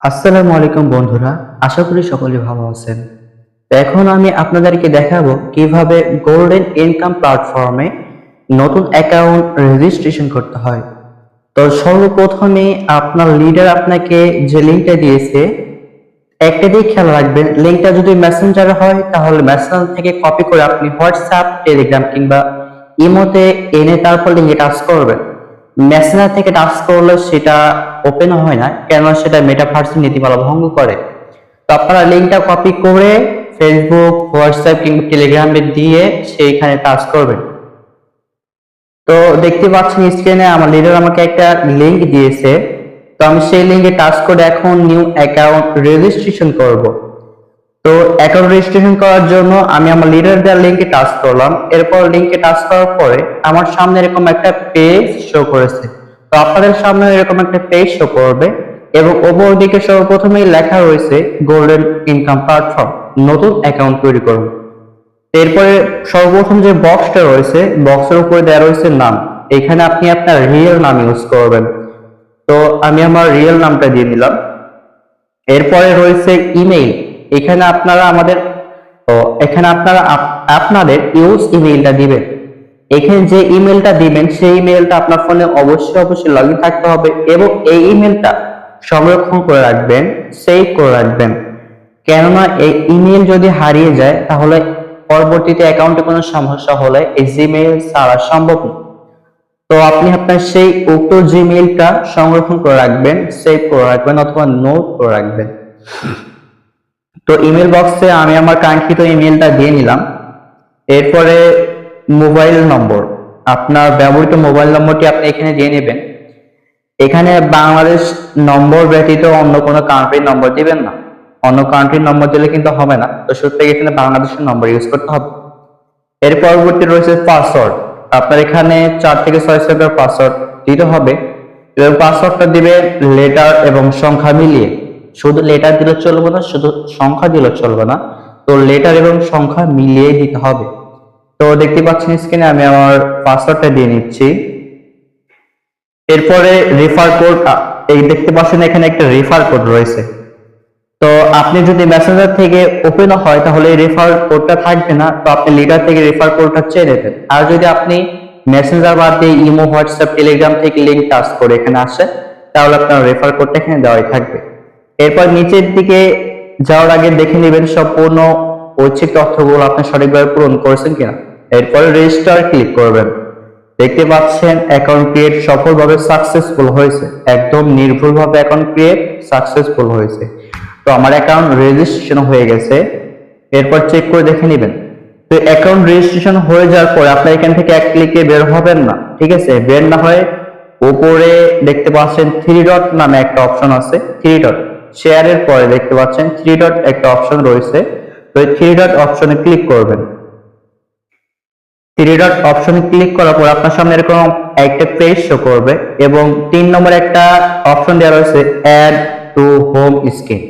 আসসালামু আলাইকুম বন্ধুরা, আশা করি সকলে ভালো আছেন। তো এখন আমি আপনাদেরকে দেখাবো কিভাবে গোল্ডেন ইনকাম প্ল্যাটফর্মে নতুন অ্যাকাউন্ট রেজিস্ট্রেশন করতে হয়। তো সর্বপ্রথমে আপনার লিডার আপনাকে যে লিংকটা দিয়েছে একটা দিক খেয়াল রাখবেন, লিংকটা যদি মেসেঞ্জারে হয় তাহলে মেসেঞ্জার থেকে কপি করে আপনি হোয়াটসঅ্যাপ, টেলিগ্রাম কিংবা ইমোতে এনে তারপর লিংকে টাচ করবেন। মেসেঞ্জার থেকে টাচ করলে সেটা ওপেন হয় না, কেননা সেটা মেটাভার্সের নীতিমালা ভঙ্গ করে। তো আপনারা লিংকটা কপি করে ফেসবুক, হোয়াটসঅ্যাপ কিংবা টেলিগ্রামে দিয়ে সেইখানে টাচ করবেন। তো দেখতে পাচ্ছেন স্ক্রিনে আমার লিডার আমাকে একটা লিংক দিয়েছে। তো আমি সেই লিংকে টাচ করে এখন নিউ অ্যাকাউন্ট রেজিস্ট্রেশন করব। তো অ্যাকাউন্ট রেজিস্ট্রেশন করার জন্য আমি আমার লিডার দেওয়ার লিংকে টাচ করলাম। এরপর লিংকে টাচ করার পরে আমার সামনে এরকম একটা পেজ শো করেছে। তো আপনাদের সামনে এরকম একটা পেজ শো করবে এবং ওপর দিকে সর্বপ্রথমেই লেখা রয়েছে গোল্ডেন ইনকাম প্ল্যাটফর্ম, নতুন অ্যাকাউন্ট তৈরি করুন। এরপরে সর্বপ্রথম যে বক্সটা রয়েছে, বক্সের উপরে দেওয়া রয়েছে নাম। এখানে আপনি আপনার রিয়েল নাম ইউজ করবেন। তো আমি আমার রিয়েল নামটা দিয়ে নিলাম। এরপরে রয়েছে ইমেইল। এখানে আপনারা আমাদের ও এখানে আপনারা আপনাদের ইউজ ইমেইলটা দিবেন। এখানে যে ইমেলটা দিবেন সেই ইমেলটা আপনার ফোনে অবশ্যই লগ ইন থাকতে হবে এবং এই ইমেলটা সংরক্ষণ করে রাখবেন, সেভ করে রাখবেন। কেননা এই ইমেল যদি হারিয়ে যায় তাহলে পরবর্তীতে অ্যাকাউন্টে কোনো সমস্যা হলে এই জিমেইল ছাড়া সম্ভব না। তো আপনি আপনার সেই উক্ত জিমেইলটা সংরক্ষণ করে রাখবেন, সেভ করে রাখবেন অথবা নোট করে রাখবেন। তো ইমেল বক্সে আমি আমার কাঙ্ক্ষিত ইমেলটা দিয়ে নিলাম। এরপরে মোবাইল নম্বর, আপনার ব্যবহৃত মোবাইল নম্বরটি আপনি এখানে দিয়ে নেবেন। এখানে বাংলাদেশ নম্বর ব্যতীত অন্য কোনো কান্ট্রির নম্বর দিবেন না, অন্য কান্ট্রির নম্বর দিলে কিন্তু হবে না। তো সুতরাং এখানে বাংলাদেশের নম্বর ইউজ করতে হবে। এর পরবর্তী রয়েছে পাসওয়ার্ড। আপনার এখানে 4 থেকে 6 সংখ্যার পাসওয়ার্ড দিতে হবে এবং পাসওয়ার্ডটা দিবে লেটার এবং সংখ্যা মিলিয়ে। শুধু লেটার দিলে চলবে না, শুধু সংখ্যা দিলে চলবে না। তো লেটার এবং সংখ্যা মিলিয়ে দিতে হবে। তো দেখতে পাচ্ছেন স্ক্রিনে আমি আমার পাসওয়ার্ডটা দিয়ে নিচ্ছি। এরপরে রেফার কোড, এই দেখতে পাচ্ছেন এখানে একটা রেফার কোড রয়েছে। তো আপনি যদি মেসেঞ্জার থেকে ওপেন হয় তাহলে এই রেফার কোডটা থাকবে না। তো আপনি লিডার থেকে রেফার কোডটা চেয়ে নেবেন। আর যদি আপনি মেসেঞ্জার বাদ দিয়ে ইমো, হোয়াটসঅ্যাপ, টেলিগ্রাম থেকে লিংক টাচ করে এখানে আসেন তাহলে আপনার রেফার কোডটা এখানে দেওয়াই থাকবে। এরপর নিচের দিকে যাওয়ার আগে দেখে নেবেন সম্পূর্ণ ঐচ্ছিক তথ্যগুলো আপনি সঠিকভাবে পূরণ করেছেন কিনা। এরপরে রেজিস্টার ক্লিক করবেন। দেখতে পাচ্ছেন অ্যাকাউন্ট ক্রিয়েট সফলভাবে সাকসেসফুল হয়েছে, একদম নির্ভুলভাবে অ্যাকাউন্ট ক্রিয়েট সাকসেসফুল হয়েছে। তো আমার অ্যাকাউন্ট রেজিস্ট্রেশন হয়ে গেছে। এরপর চেক করে দেখে নেবেন। তো অ্যাকাউন্ট রেজিস্ট্রেশন হয়ে যাওয়ার পর আপনি এখান থেকে এক ক্লিকে বের হবেন না, ঠিক আছে? বের না হয়ে উপরে দেখতে পাচ্ছেন 3 ডট নামে একটা অপশন আছে, 3 ডট শেয়ারের পরে দেখতে পাচ্ছেন 3 ডট একটা অপশন রয়েছে। তো এই 3 ডট অপশনে ক্লিক করবেন। 3 ডট অপশনে ক্লিক করার পর আপনার সামনে এরকম একটা পেজ শো করবে এবং 3 নম্বর একটা অপশন দেওয়া রয়েছে অ্যাড টু হোম স্ক্রিন।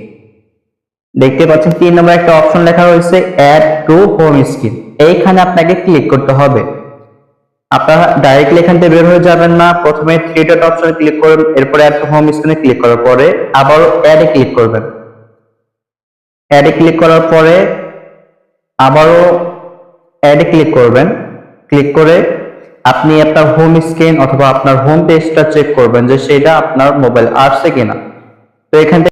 দেখতে পাচ্ছেন 3 নম্বর একটা অপশন লেখা রয়েছে অ্যাড টু হোম স্ক্রিন। এইখানে আপনাকে ক্লিক করতে হবে। আপনারা ডাইরেক্টলি এখান থেকে বের হয়ে যাবেন না, প্রথমে 3 ডট অপশনে ক্লিক করবেন, এরপর অ্যাড টু হোম স্ক্রিনে ক্লিক করার পরে আবারও অ্যাডে ক্লিক করবেন। অ্যাডে ক্লিক করার পরে আবারও অ্যাডে ক্লিক করবেন। ক্লিক করে আপনি আপনার হোম স্ক্রিন অথবা আপনার হোম পেজটা চেক করবেন যে সেটা আপনার মোবাইল আসছে কিনা। তো এখান